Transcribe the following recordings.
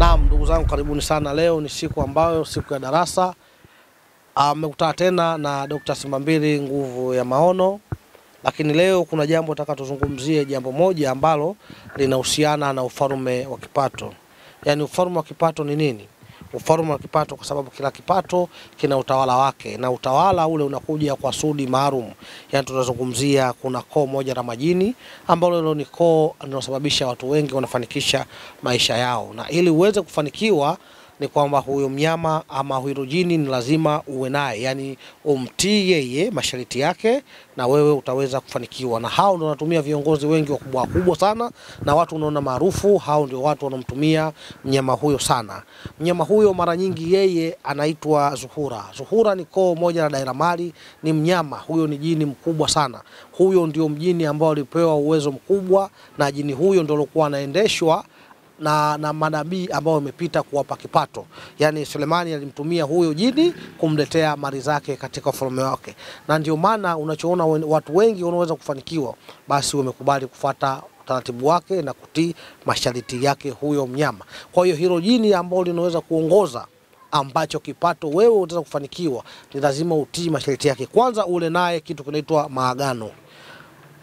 Naam, ndugu zangu, karibuni sana. Leo ni siku ya darasa. Mmekutana tena na Dr. Simbambili nguvu ya maono. Lakini leo kuna jambo nataka tuzungumzie, jambo moja ambalo linahusiana na ufalme wa kipato. Yaani ufalme wa kipato ni nini? Ufalme wa kipato, kwa sababu kila kipato kina utawala wake, na utawala ule unakuja kwa sudi maalum. Yaani tunazungumzia kuna koo moja la majini ambalo hilo ni koo linalosababisha watu wengi wanafanikisha maisha yao. Na ili uweze kufanikiwa ni kwamba huyo mnyama ama huyo jini ni lazima uwe naye, yani umtii yeye masharti yake, na wewe utaweza kufanikiwa. Na hao ndio wanatumia viongozi wengi wakubwa sana, na watu unaona maarufu, hao ndio watu wanamtumia mnyama huyo sana. Mnyama huyo mara nyingi yeye anaitwa Zuhura. Zuhura ni koo moja la daira mali, ni mnyama huyo, ni jini mkubwa sana. Huyo ndio mjini ambao alipewa uwezo mkubwa, na jini huyo ndio alikuwa anaendeshwa na manabii ambao wamepita kuwapa kipato. Yani Sulemani alimtumia huyo jini kumletea mali zake katika ufalme wake. Na ndio maana unachoona watu wengi wanaweza kufanikiwa, basi wamekubali kufuata taratibu wake na kutii masharti yake huyo mnyama. Kwa hiyo hilo jini ambalo linaweza kuongoza ambacho kipato wewe utaweza kufanikiwa, ni lazima utii masharti yake. Kwanza ule naye kitu kinaitwa maagano.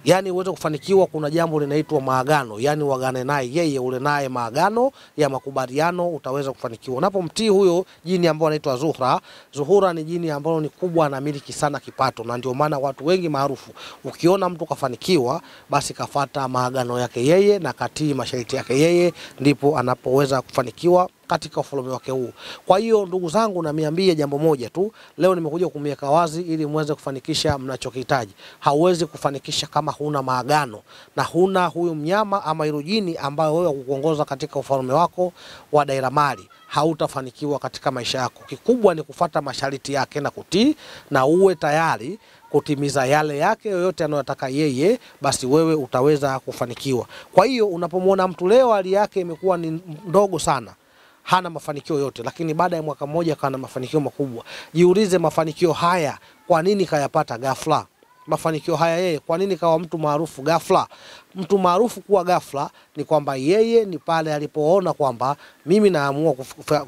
Yani uweze kufanikiwa kuna jambo linaitwa maagano, yani wagane naye yeye, ule naye maagano ya makubaliano, utaweza kufanikiwa. Unapomtii huyo jini ambao anaitwa Zuhra. Zuhura ni jini ambao ni kubwa na miliki sana kipato, na ndio maana watu wengi maarufu, ukiona mtu kafanikiwa, basi kafata maagano yake yeye na katii masharti yake yeye, ndipo anapoweza kufanikiwa katika ufalme wake huu. Kwa hiyo ndugu zangu, na miambie jambo moja tu, leo nimekuja kumiweka wazi ili muweze kufanikisha mnachokihitaji. Hauwezi kufanikisha kama huna maagano na huna huyo mnyama ama hilo jini ambaye wewe kukuongoza katika ufalme wako wa daira mali. Hautafanikiwa katika maisha yako. Kikubwa ni kufuata masharti yake na kutii, na uwe tayari kutimiza yale yake yoyote anayotaka yeye, basi wewe utaweza kufanikiwa. Kwa hiyo unapomwona mtu leo hali yake imekuwa ni ndogo sana, hana mafanikio yote, lakini baada ya mwaka mmoja kana mafanikio makubwa, jiulize mafanikio haya kwa nini kayapata ghafla? Mafanikio haya yeye kwa nini kawa mtu maarufu ghafla? Mtu maarufu kuwa ghafla ni kwamba yeye ni pale alipoona kwamba mimi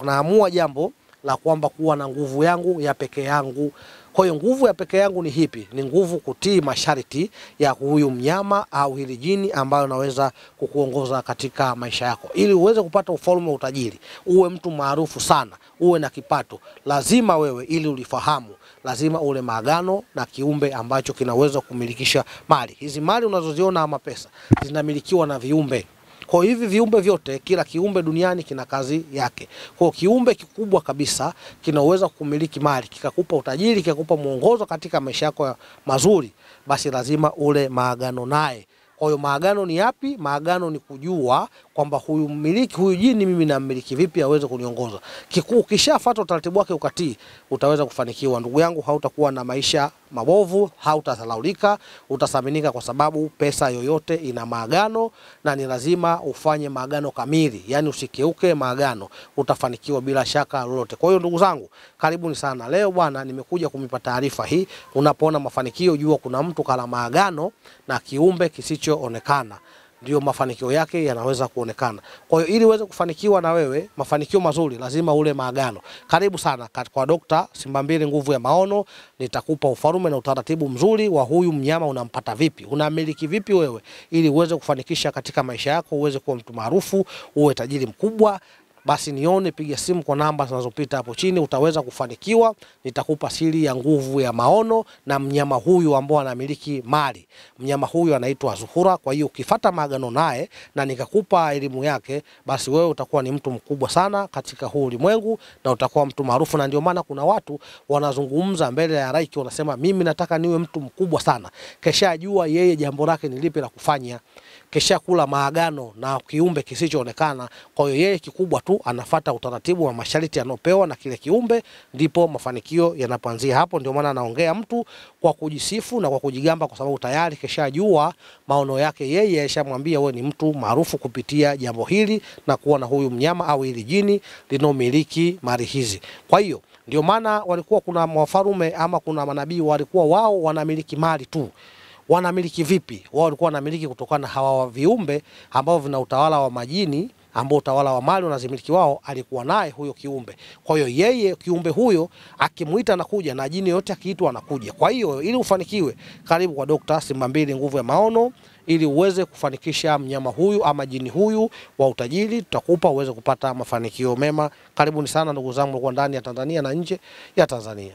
naamua jambo la kwamba kuwa na nguvu yangu ya peke yangu. Kwa hiyo nguvu ya peke yangu ni hipi? Ni nguvu kutii masharti ya huyu mnyama au hili jini ambayo naweza kukuongoza katika maisha yako. Ili uweze kupata ufalme wa utajiri, uwe mtu maarufu sana, uwe na kipato, lazima wewe, ili ulifahamu, lazima ule maagano na kiumbe ambacho kinaweza kumilikisha mali. Hizi mali unazoziona ama pesa zinamilikiwa na viumbe. Kwa hivi viumbe vyote, kila kiumbe duniani kina kazi yake. Kwa kiumbe kikubwa kabisa kinaweza kumiliki mali, kikakupa utajiri, kikakupa mwongozo katika maisha yako mazuri, basi lazima ule maagano naye. Kwa hiyo maagano ni yapi? Maagano ni kujua kwamba huyu mmiliki, huyu jini mimi namiliki vipi aweze kuniongoza. Ukishafuata utaratibu wake ukatii, utaweza kufanikiwa. Ndugu yangu, hautakuwa na maisha mabovu, hautadhalaulika, utathaminika, kwa sababu pesa yoyote ina maagano, na ni lazima ufanye maagano kamili. Yani usikeuke maagano, utafanikiwa bila shaka lolote. Kwa hiyo ndugu zangu, karibuni sana. Leo bwana nimekuja kumipa taarifa hii. Unapoona mafanikio, jua kuna mtu kala maagano na kiumbe kisichoonekana, ndio mafanikio yake yanaweza kuonekana. Kwa hiyo ili uweze kufanikiwa na wewe mafanikio mazuri, lazima ule maagano. Karibu sana kwa Dr. Simbambili nguvu ya maono. Nitakupa ufalme na utaratibu mzuri wa huyu mnyama, unampata vipi, unamiliki vipi wewe, ili uweze kufanikisha katika maisha yako, uweze kuwa mtu maarufu, uwe tajiri mkubwa. Basi nione, piga simu kwa namba zinazopita hapo chini, utaweza kufanikiwa. Nitakupa siri ya nguvu ya maono na mnyama huyu ambao anamiliki mali. Mnyama huyu anaitwa Zuhura. Kwa hiyo ukifuata maagano naye na nikakupa elimu yake, basi wewe utakuwa ni mtu mkubwa sana katika huu ulimwengu, na utakuwa mtu maarufu. Na ndio maana kuna watu wanazungumza mbele ya raiki, wanasema mimi nataka niwe mtu mkubwa sana. Kesha ajua yeye jambo lake ni lipi la kufanya, kesha kula maagano na kiumbe kisichoonekana. Kwa hiyo yeye kikubwa tu anafuata utaratibu wa masharti anopewa na kile kiumbe, ndipo mafanikio yanapoanzia hapo. Ndio maana anaongea mtu kwa kujisifu na kwa kujigamba, kwa sababu tayari keshajua maono yake yeye, alishamwambia wewe ni mtu maarufu kupitia jambo hili na kuwa na huyu mnyama au hili jini linomiliki mali hizi. Kwa hiyo ndio maana walikuwa kuna wafalme ama kuna manabii walikuwa wao wanamiliki mali tu. Wanamiliki vipi? Wao walikuwa wanamiliki kutokana na hawa viumbe ambao vina utawala wa majini ambao utawala wa mali unazimiliki wao alikuwa naye huyo kiumbe. Kwa hiyo yeye kiumbe huyo akimuita anakuja, na jini yote akiitwa anakuja. Kwa hiyo ili ufanikiwe, karibu kwa Dr. Simbambili Nguvu ya Maono ili uweze kufanikisha mnyama huyu ama jini huyu wa utajiri, tutakupa uweze kupata mafanikio mema. Karibuni sana ndugu zangu kwa ndani ya Tanzania na nje ya Tanzania.